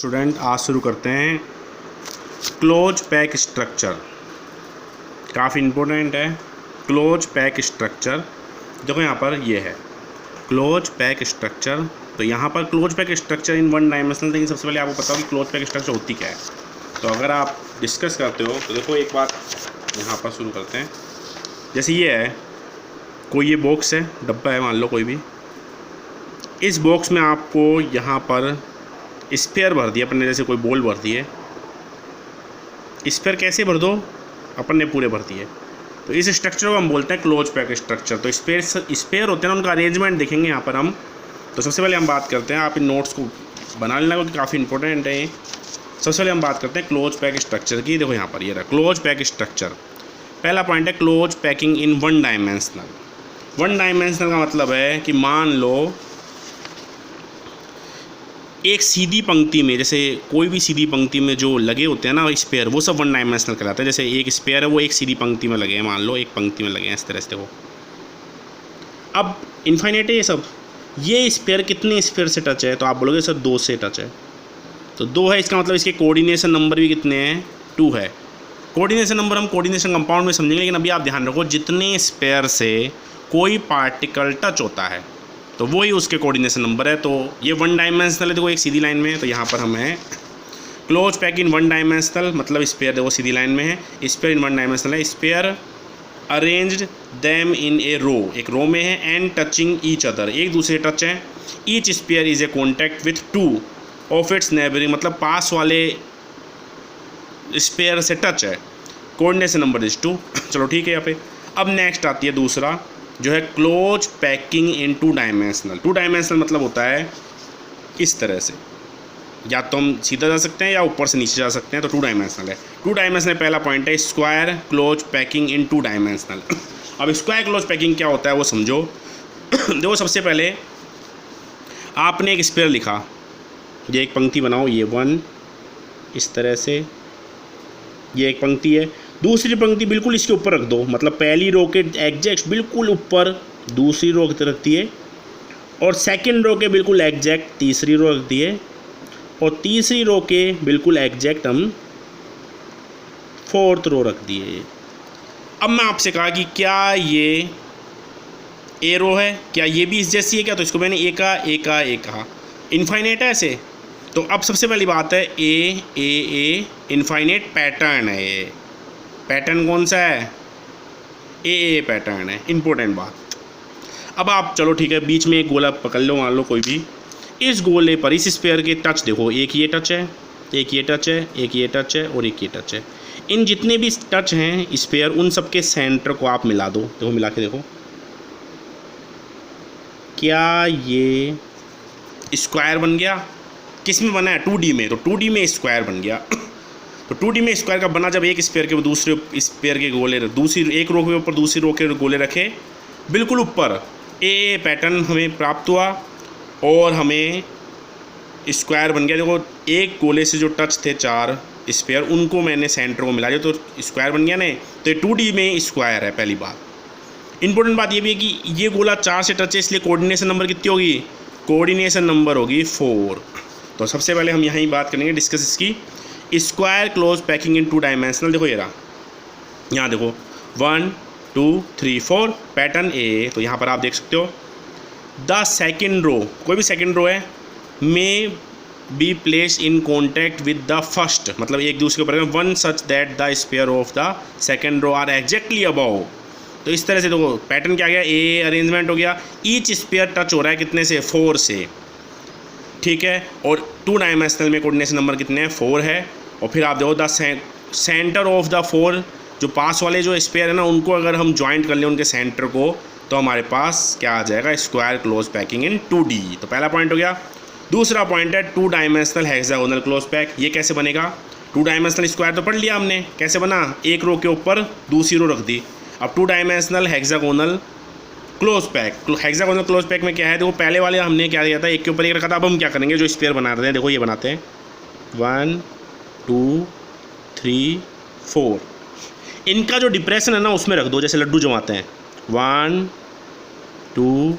Student आज शुरू करते हैं क्लोज पैक स्ट्रक्चर। काफ़ी इम्पोर्टेंट है क्लोज पैक स्ट्रक्चर। देखो यहाँ पर ये है क्लोज पैक स्ट्रक्चर। तो यहाँ पर close pack structure in one dimensional. लेकिन सबसे पहले आपको पता हो कि क्लोज पैक स्ट्रक्चर होती क्या है। तो अगर आप डिस्कस करते हो तो देखो एक बात यहाँ पर शुरू करते हैं। जैसे ये है कोई ये बॉक्स है, डब्बा है मान लो कोई भी। इस बॉक्स में आपको यहाँ पर स्पेयर भर दिया अपन ने, जैसे कोई बॉल भर दी है। स्पेयर कैसे भर दो, अपन ने पूरे भर दिए। तो इस स्ट्रक्चर को हम बोलते हैं क्लोज पैक स्ट्रक्चर। तो स्पेयर होते हैं ना, उनका अरेंजमेंट देखेंगे यहाँ पर हम। तो सबसे पहले हम बात करते हैं, आप इन नोट्स को बना लेना क्योंकि काफ़ी इंपॉर्टेंट है। सबसे पहले हम बात करते हैं क्लोज पैक स्ट्रक्चर की। देखो यहाँ पर ये रहा क्लोज पैक स्ट्रक्चर। पहला पॉइंट है close packing in one dimensional. One dimensional का मतलब है कि मान लो एक सीधी पंक्ति में, जैसे कोई भी सीधी पंक्ति में जो लगे होते हैं ना स्पेयर, वो सब वन डायमेंशनल कहलाते हैं। जैसे एक स्पेयर है वो एक सीधी पंक्ति में लगे हैं, मान लो एक पंक्ति में लगे हैं इस तरह से। देखो अब इनफाइनाइट है ये सब। ये स्पेयर कितने स्पेयर से टच है, तो आप बोलोगे सर 2 से टच है। तो 2 है, इसका मतलब इसके कोऑर्डिनेशन नंबर भी कितने हैं, 2 है। कोऑर्डिनेशन नंबर हम कोऑर्डिनेशन कंपाउंड में समझेंगे, लेकिन अभी आप ध्यान रखो जितने स्पेयर से कोई पार्टिकल टच होता है तो वही उसके कोऑर्डिनेशन नंबर है। तो ये वन डायमेंशनल है, देखो एक सीधी लाइन में है। तो यहाँ पर हम हैं close pack in one dimensional, मतलब स्पेयर देखो सीधी लाइन में है। स्पेयर इन वन डायमेंशनल है। स्पेयर अरेंज्ड देम इन ए रो, एक रो में है। एंड टचिंग ईच अदर, एक दूसरे टच है। Each spare is a contact with 2 of its neighbouring, मतलब पास वाले स्पेयर से टच है। Coordination number is 2। चलो ठीक है यहाँ पे। अब नेक्स्ट आती है दूसरा जो है close packing in 2 dimensional. 2 dimensional मतलब होता है इस तरह से, या तो हम सीधा जा सकते हैं या ऊपर से नीचे जा सकते हैं। तो 2 डायमेंशनल है। 2 डायमेंशनल पहला पॉइंट है square close packing in 2 dimensional. अब स्क्वायर क्लोज पैकिंग क्या होता है वो समझो। देखो सबसे पहले आपने एक स्पेयर लिखा, ये एक पंक्ति बनाओ, ये 1 इस तरह से, ये एक पंक्ति है। दूसरी पंक्ति बिल्कुल इसके ऊपर रख दो, मतलब पहली रो के एग्जैक्ट बिल्कुल ऊपर दूसरी रो रख दिए, और सेकंड रो के बिल्कुल एग्जैक्ट तीसरी रो रख दिए, और तीसरी रो के बिल्कुल एग्जैक्ट हम 4th रो रख दिए। अब मैं आपसे कहा कि क्या ये ए रो है, क्या ये भी इस जैसी है क्या, तो इसको मैंने ए कहा। इनफाइनाइट है ऐसे। तो अब सबसे पहली बात है ए इनफाइनाइट पैटर्न है। ये पैटर्न कौन सा है, ए पैटर्न है। इंपॉर्टेंट बात। अब आप चलो ठीक है, बीच में एक गोला पकड़ लो, मान लो कोई भी। इस गोले पर इस स्पेयर के टच देखो, एक ये टच है, एक ये टच है, एक ये टच है, और एक ये टच है। इन जितने भी टच हैं स्पेयर, उन सब के सेंटर को आप मिला दो। देखो मिला के देखो, क्या ये स्क्वायर बन गया। किस में बना है, 2D में। तो 2D में स्क्वायर बन गया। तो 2D में स्क्वायर का बना जब एक स्पेयर के दूसरे स्पेयर के गोले, दूसरी एक रो के ऊपर दूसरी रो के गोले रखे बिल्कुल ऊपर, ए पैटर्न हमें प्राप्त हुआ और हमें स्क्वायर बन गया। देखो एक गोले से जो टच थे 4 स्पेयर, उनको मैंने सेंटर को मिला दिया तो स्क्वायर बन गया ना। तो ये 2D में स्क्वायर है। पहली बात इंपॉर्टेंट बात ये भी है कि ये गोला 4 से टच है, इसलिए कोऑर्डिनेशन नंबर कितनी होगी, कोऑर्डिनेशन नंबर होगी 4। तो सबसे पहले हम यहीं बात करेंगे डिस्कस इसकी, square close packing in 2 dimensional. देखो ये रहा, यहाँ देखो 1 2 3 4 पैटर्न ए। तो यहाँ पर आप देख सकते हो द सेकेंड रो, कोई भी सेकेंड रो है, may be place in contact with the first, मतलब एक दूसरे के ऊपर, one such that the sphere of the second row are exactly above. तो इस तरह से देखो पैटर्न क्या गया, ए अरेंजमेंट हो गया। ईच स्पेयर टच हो रहा है कितने से, 4 से, ठीक है। और 2 डायमेंशनल में कोऑर्डिनेशन नंबर कितने हैं, 4 है। और फिर आप देखो द सेंटर ऑफ द 4, जो पास वाले जो स्पेयर है ना, उनको अगर हम ज्वाइंट कर लें उनके सेंटर को, तो हमारे पास क्या आ जाएगा, square close packing in 2D। तो पहला पॉइंट हो गया। दूसरा पॉइंट है 2 डायमेंशनल हेक्सागोनल क्लोज पैक। ये कैसे बनेगा, 2 डायमेंशनल स्क्वायर तो पढ़ लिया हमने, कैसे बना, एक रो के ऊपर दूसरी रो रख दी। अब 2 dimensional hexagonal close pack. Hexagonal close pack में क्या है, देखो पहले वाले हमने क्या किया था, एक के ऊपर एक रखा था। अब हम क्या करेंगे, जो स्पेयर बना रहे हैं देखो ये बनाते हैं 1 2 3 4, इनका जो डिप्रेशन है ना उसमें रख दो, जैसे लड्डू जमाते हैं। 1 2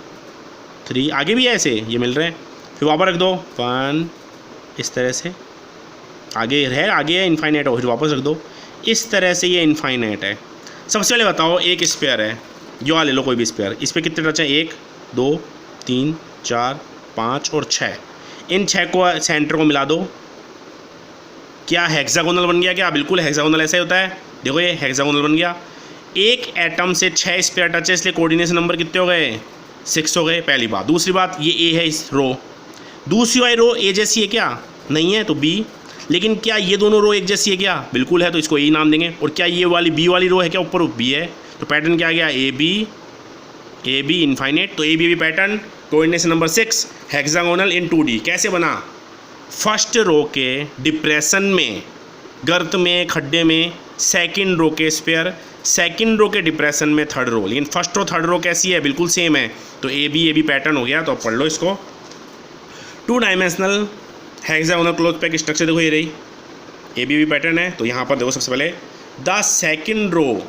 3, आगे भी ऐसे ये मिल रहे हैं, फिर वापस रख दो 1 इस तरह से, आगे है इनफाइनाइट हो, फिर वापस रख दो। इस तरह से ये इनफाइनाइट है। सबसे पहले बताओ, एक स्पेयर है, जो ले लो कोई भी स्पेयर, इस पर कितने टच हैं? 1 2 3 4 5 और 6। इन 6 को सेंटर को मिला दो, क्या हेक्सागोनल बन गया? क्या बिल्कुल हेक्सागोनल ऐसा ही होता है। देखो ये हेक्सागोनल बन गया। एक एटम से 6 स्पेयर टच है, इसलिए कोऑर्डिनेशन नंबर कितने हो गए? 6 हो गए, पहली बात। दूसरी बात, ये ए है इस रो, दूसरी वाली रो ए जैसी है क्या? नहीं है, तो बी। लेकिन क्या ये दोनों रो एक जैसी है क्या? बिल्कुल है, तो इसको ए नाम देंगे। और क्या ये वाली बी वाली रो है क्या? ऊपर बी है, तो पैटर्न क्या आ गया? A B infinite. तो A B pattern, coordination number 6, hexagonal in 2D। कैसे बना? फर्स्ट रो के डिप्रेशन में, गर्त में, खड्डे में सेकंड रो के स्पेयर, सेकंड रो के डिप्रेशन में थर्ड रो। लेकिन फर्स्ट रो थर्ड रो कैसी है? बिल्कुल सेम है, तो ए बी पैटर्न हो गया। तो अब पढ़ लो इसको। 2 dimensional hexagonal close pack structure, देखो ये रही ए बी पैटर्न है। तो यहाँ पर देखो सबसे पहले, the second row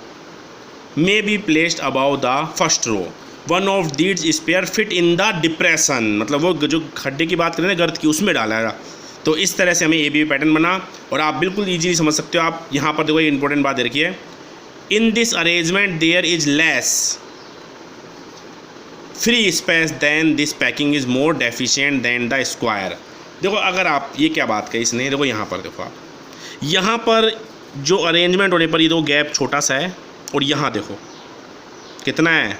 may be placed above the first row, one of these sphere fit in the depression. मतलब वो जो खड्डे की बात करें ना, गर्त की, उसमें डाला है। तो इस तरह से हमें ए बी पैटर्न बना। और आप बिल्कुल ईजीली समझ सकते हो। आप यहाँ पर देखो, ये इंपॉर्टेंट बात दे रखी है, in this arrangement there is less free space then this packing is more deficient than the square. देखो अगर आप, ये क्या बात कही इसने, देखो यहाँ पर देखो आप, यहाँ पर जो अरेंजमेंट होने पर ये दो गैप छोटा सा है, और यहाँ देखो कितना है,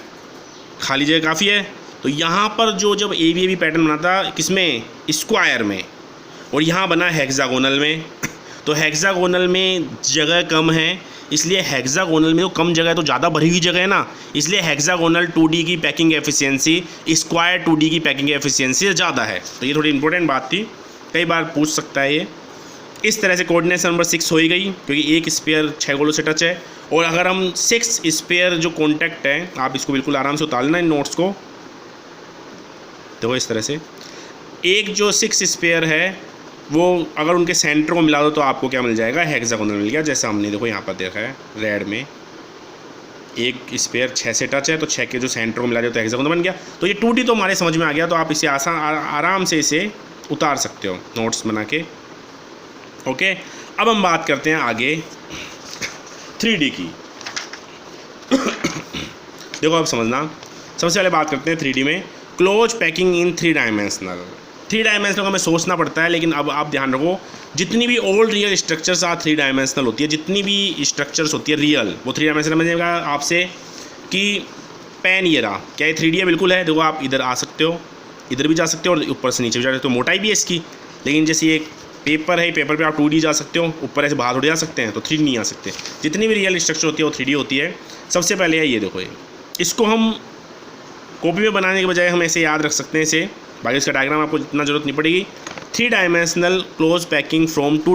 खाली जगह काफ़ी है। तो यहाँ पर जो जब ए बी पैटर्न बना था, किसमें? स्क्वायर में, और यहाँ बना हेक्सागोनल में। तो हेक्सागोनल में जगह कम है, इसलिए हेक्सागोनल में तो कम जगह है, तो ज़्यादा भरी हुई जगह है ना, इसलिए हेक्सागोनल 2D की पैकिंग एफिशिएंसी स्क्वायर 2D की पैकिंग एफिशिएंसी ज़्यादा है। तो ये थोड़ी इंपॉर्टेंट बात थी, कई बार पूछ सकता है ये। इस तरह से कोऑर्डिनेशन नंबर 6 हो ही गई, क्योंकि एक स्पेयर 6 गोलों से टच है। और अगर हम 6 स्पेयर जो कॉन्टैक्ट है, आप इसको बिल्कुल आराम से उतार लेना इन नोट्स को। देखो इस तरह से एक जो 6 स्पेयर है, वो अगर उनके सेंटर को मिला दो तो आपको क्या मिल जाएगा? हेक्सागोनल मिल गया। जैसा हमने देखो यहाँ पर देखा है रेड में, एक स्पेयर 6 से टच है, तो 6 के जो सेंटर को मिला दिया तो हेक्सागोनल बन गया। तो ये 2D तो हमारे समझ में आ गया। तो आप इसे आराम से इसे उतार सकते हो नोट्स बना के। ओके, अब हम बात करते हैं आगे 3D की। देखो अब समझना, सबसे पहले बात करते हैं 3D में close packing in 3 dimensional. 3 dimensional को हमें सोचना पड़ता है, लेकिन अब आप ध्यान रखो, जितनी भी ओल्ड रियल स्ट्रक्चर्स आज 3 डायमेंशनल होती है, जितनी भी स्ट्रक्चर्स होती है रियल, वो 3 डायमेंशनल में देगा आपसे कि पेन ये रहा, क्या ये 3D है? बिल्कुल है। देखो आप इधर आ सकते हो, इधर भी जा सकते हो, और ऊपर से नीचे भी जा सकते हो। मोटाई भी है इसकी, लेकिन जैसे ये पेपर है, पेपर पे आप 2D जा सकते हो, ऊपर ऐसे बाहर उड़ जा सकते हैं, तो 3D नहीं आ सकते। जितनी भी रियल स्ट्रक्चर होती है वो 3D होती है। सबसे पहले है ये देखो, ये इसको हम कॉपी में बनाने के बजाय हम ऐसे याद रख सकते हैं इसे, बाकी इसका डायग्राम आपको इतना जरूरत नहीं पड़ेगी। 3 dimensional close packing from 2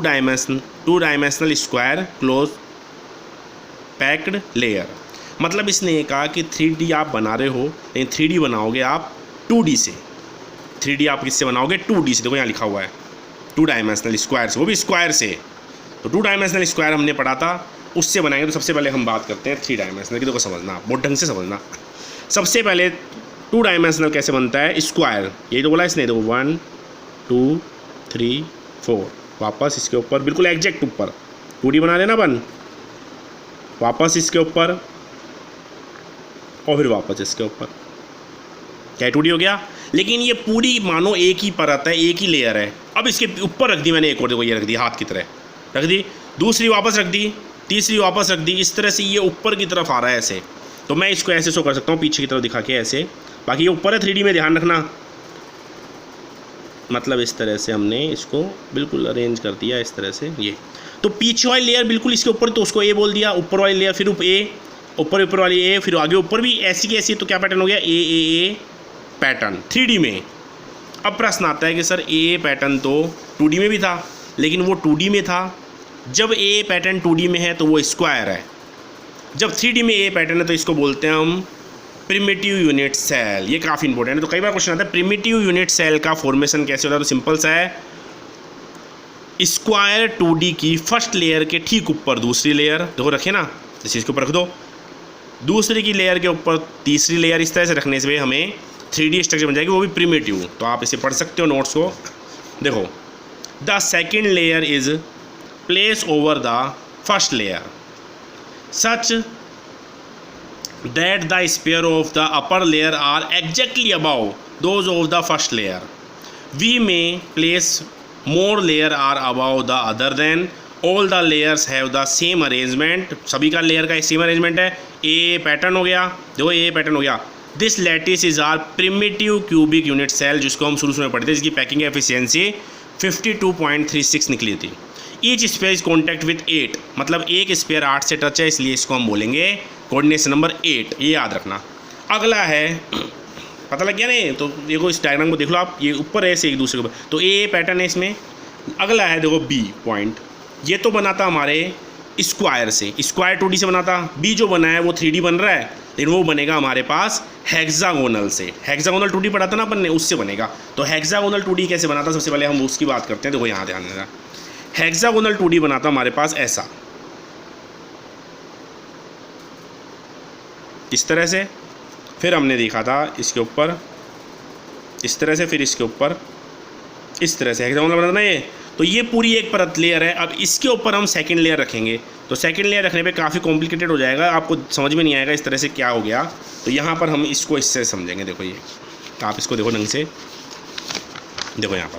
dimensional square close packed layer. मतलब इसने ये कहा कि 3D आप बना रहे हो, लेकिन 3D बनाओगे आप 2D से। 3D आप किससे बनाओगे? 2D से। देखो यहाँ लिखा हुआ है 2 डायमेंशनल स्क्वायर से, वो भी स्क्वायर से। तो 2 डायमेंशनल स्क्वायर हमने पढ़ा था, उससे बनाएंगे। तो सबसे पहले हम बात करते हैं 3 डायमेंशनल की। देखो समझना, बहुत ढंग से समझना। सबसे पहले 2 डायमेंशनल कैसे बनता है? स्क्वायर, यही तो बोला इसने। देखो 1 2 3 4, वापस इसके ऊपर बिल्कुल एग्जैक्ट ऊपर 2D बना देना बन, वापस इसके ऊपर, और फिर वापस इसके ऊपर। क्या 2D हो गया? लेकिन ये पूरी मानो एक ही परत है, एक ही लेयर है। अब इसके ऊपर रख दी मैंने एक और, देखो ये रख दी, हाथ की तरह रख दी, दूसरी वापस रख दी, तीसरी वापस रख दी। इस तरह से ये ऊपर की तरफ आ रहा है ऐसे। तो मैं इसको ऐसे शो कर सकता हूँ, पीछे की तरफ दिखा के ऐसे। बाकी ये ऊपर है 3D में, ध्यान रखना। मतलब इस तरह से हमने इसको बिल्कुल अरेंज कर दिया इस तरह से। ये तो पीछे वाली लेयर बिल्कुल इसके ऊपर, तो उसको ए बोल दिया। ऊपर वाली लेयर फिर ए, ऊपर वाली ए, फिर आगे ऊपर भी ऐसी की ऐसी। तो क्या पैटर्न हो गया? ए पैटर्न 3D में। अब प्रश्न आता है कि सर ए पैटर्न तो 2D में भी था, लेकिन वो 2D में था। जब ए पैटर्न 2D में है तो वो स्क्वायर है, जब 3D में ए पैटर्न है तो इसको बोलते हैं हम प्रिमिटिव यूनिट सेल। ये काफ़ी इंपॉर्टेंट है। तो कई बार क्वेश्चन आता है प्रिमिटिव यूनिट सेल का फॉर्मेशन कैसे होता है? तो सिंपल सा है, स्क्वायर 2D की फर्स्ट लेयर के ठीक ऊपर दूसरी लेयर, देखो रखे ना, इस चीज़ के ऊपर रख दो, दूसरी की लेयर के ऊपर तीसरी लेयर। इस तरह से रखने से हमें 3D स्ट्रक्चर बन जाएगी, वो भी प्रिमिटिव। तो आप इसे पढ़ सकते हो नोट्स को। देखो the second layer is place over the first layer such that the sphere of the upper layer are exactly above those of the first layer. We may place more layer are above the other than all the layers have the same arrangement. सभी का layer का same arrangement है. ए pattern हो गया, देखो ये pattern हो गया. This lattice is our primitive cubic unit cell, जिसको हम शुरू में पढ़ते थे, जिसकी पैकिंग एफिशिएंसी 52.36 निकली थी. Each spare is contact with 8, मतलब एक स्पेयर 8 से टच है, इसलिए इसको हम बोलेंगे कोऑर्डिनेशन नंबर 8. ये याद रखना. अगला है, पता लग गया नहीं? तो देखो इस डायग्राम को देख लो आप, ये ऊपर है ऐसे एक दूसरे के ऊपर, तो ए पैटर्न है इसमें. अगला है देखो बी पॉइंट, ये तो बना था हमारे स्क्वायर से, स्क्वायर 2D से बना था. बी जो बना है वो 3D बन रहा है, लेकिन वो बनेगा हमारे पास हेक्सागोनल से. हेक्सागोनल 2D पढ़ा था ना अपन ने, उससे बनेगा. तो हेक्सागोनल 2D कैसे बना था, सबसे पहले हम उसकी बात करते हैं. देखो यहाँ ध्यान देना, हेक्सागोनल 2D बना था हमारे पास ऐसा, इस तरह से. फिर हमने देखा था इसके ऊपर इस तरह से, फिर इसके ऊपर इस तरह से. हेक्सागोनल बना था ना ये. तो ये पूरी एक परत लेयर है. अब इसके ऊपर हम सेकंड लेयर रखेंगे, तो सेकंड लेयर रखने पे काफ़ी कॉम्प्लिकेटेड हो जाएगा, आपको समझ में नहीं आएगा इस तरह से क्या हो गया. तो यहाँ पर हम इसको इससे समझेंगे. देखो ये आप इसको देखो ढंग से, देखो यहाँ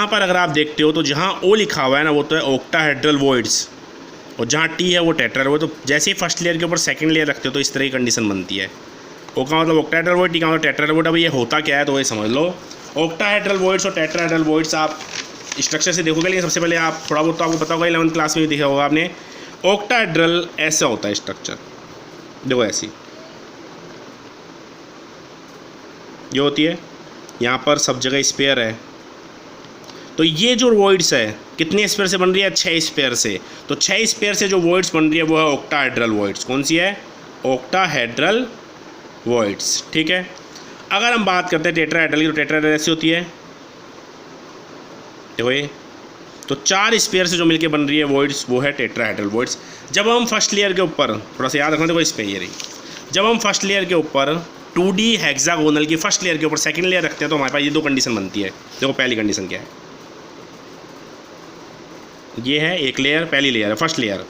पर अगर आप देखते हो तो जहाँ ओ लिखा हुआ है ना, वो तो है ऑक्टाहेड्रल वॉइड्स, और जहाँ टी है वो टेट्राहेड्रल वॉइड. तो जैसे ही फर्स्ट लेयर के ऊपर सेकंड लेयर रखते हो तो इस तरह की कंडीशन बनती है. ओ का मतलब ऑक्टाहेड्रल वॉइड, टी का मतलब टेट्राहेड्रल वॉइड. अब ये होता क्या है तो ये समझ लो. ऑक्टाहेड्रल वॉइड्स और टेट्राहेड्रल वॉइड्स आप स्ट्रक्चर से देखोगे, लेकिन सबसे पहले आप थोड़ा बहुत तो आपको पता होगा, 11th क्लास में भी देखा होगा आपने. ऑक्टाहेड्रल ऐसा होता है स्ट्रक्चर, देखो ऐसी ये होती है. यहाँ पर सब जगह स्पेयर है. तो ये जो वॉइड्स है कितने स्पेयर से बन रही है, 6 स्पेयर से. तो 6 स्पेयर से जो वॉइड्स बन रही है वो है ऑक्टाहेड्रल वॉइड्स. कौन सी है, ऑक्टाहेड्रल वॉइड्स. ठीक है. अगर हम बात करते हैं टेट्राहेड्रल की, तो टेट्राहेड्रल ऐसी होती है, देखो ये. तो 4 स्पेयर से जो मिलके बन रही है वॉइड्स वो है टेट्राहेड्रल वॉइड्स. जब हम फर्स्ट लेयर के ऊपर, थोड़ा सा याद रखना, देखो इस पे ये रही, जब हम फर्स्ट लेयर के ऊपर 2D हेक्सागोनल की फर्स्ट लेयर के ऊपर सेकंड लेयर रखते हैं तो हमारे पास ये 2 कंडीशन बनती है. देखो पहली कंडीशन क्या है, ये है एक लेयर, पहली लेयर है फर्स्ट लेयर.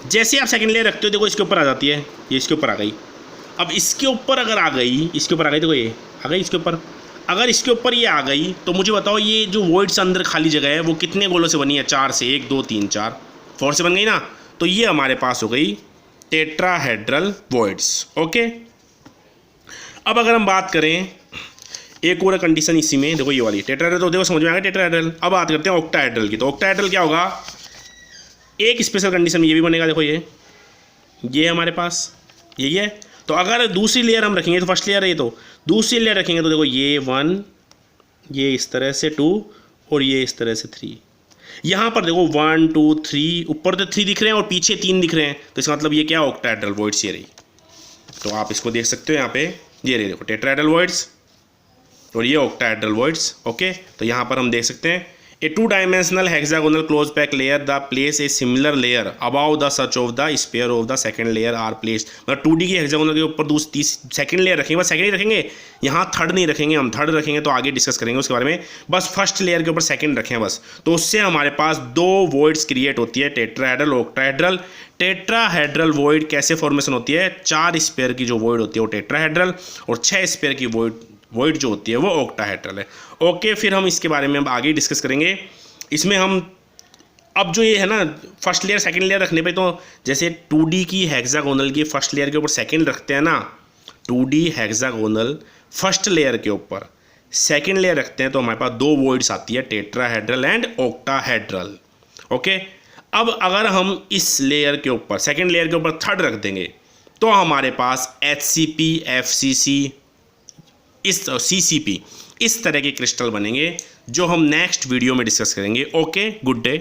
जैसे आप सेकंड लेयर रखते हो देखो इसके ऊपर आ जाती है, ये इसके ऊपर आ गई. अब इसके ऊपर अगर आ गई, इसके ऊपर आ गई, देखो ये आ गई इसके ऊपर. अगर इसके ऊपर ये आ गई तो मुझे बताओ ये जो वॉइड्स अंदर खाली जगह है वो कितने गोलों से बनी है, 4 से. 1 2 3 4 4 से बन गई ना. तो ये हमारे पास हो गई टेट्राहेड्रल वॉइड्स. ओके. अब अगर हम बात करें एक और कंडीशन इसी में, देखो ये वाली टेट्राहेड्रल, तो देखो समझ में आ गया टेट्राहेड्रल. अब बात करते हैं ऑक्टाहेड्रल की. तो ऑक्टाहेड्रल क्या होगा, एक स्पेशल कंडीशन में ये भी बनेगा. देखो ये हमारे पास यही है. तो अगर दूसरी लेयर हम रखेंगे, तो फर्स्ट लेयर है ये, तो दूसरी लेयर रखेंगे तो देखो ये 1, ये इस तरह से 2 और ये इस तरह से 3. यहाँ पर देखो 1 2 3, ऊपर तो 3 दिख रहे हैं और पीछे 3 दिख रहे हैं. तो इसका मतलब ये क्या, ऑक्टाहेड्रल वॉइड्स ये रही. तो आप इसको देख सकते हो यहाँ पे, ये रही देखो टेट्राहेड्रल वॉइड्स और ये ऑक्टाहेड्रल वॉइड्स. ओके. तो यहाँ पर हम देख सकते हैं ए 2-dimensional hexagonal closed pack layer the place a similar layer above the such of the sphere of the second layer are placed. मतलब 2D की हेक्सागोनल के ऊपर दूसरी सेकंड लेयर रखेंगे, बस सेकंड ही रखेंगे, यहाँ थर्ड नहीं रखेंगे. हम थर्ड रखेंगे तो आगे डिस्कस करेंगे उसके बारे में. बस फर्स्ट लेयर के ऊपर सेकंड रखें बस. तो उससे हमारे पास 2 वॉइड्स क्रिएट होती है, टेट्राहेड्रल ऑक्टाहेड्रल. टेट्राहेड्रल वॉइड कैसे फॉर्मेशन होती है, 4 स्पेयर की जो वॉइड होती है वो टेट्राहेड्रल, और 6 स्पेयर की वॉइड जो होती है वो ऑक्टाहेड्रल है. ओके. फिर हम इसके बारे में अब आगे डिस्कस करेंगे. इसमें हम अब जो ये है ना फर्स्ट लेयर सेकंड लेयर रखने पे, तो जैसे 2D की हेक्सागोनल की फर्स्ट लेयर के ऊपर सेकंड रखते हैं ना, 2D हेक्सागोनल फर्स्ट लेयर के ऊपर सेकंड लेयर रखते हैं तो हमारे पास 2 वॉइड्स आती है, टेट्राहेड्रल एंड ऑक्टाहेड्रल. ओके. अब अगर हम इस लेयर के ऊपर सेकंड लेयर के ऊपर थर्ड रख देंगे तो हमारे पास HCP FCC इस CCP इस तरह के क्रिस्टल बनेंगे, जो हम नेक्स्ट वीडियो में डिस्कस करेंगे. ओके. Good day.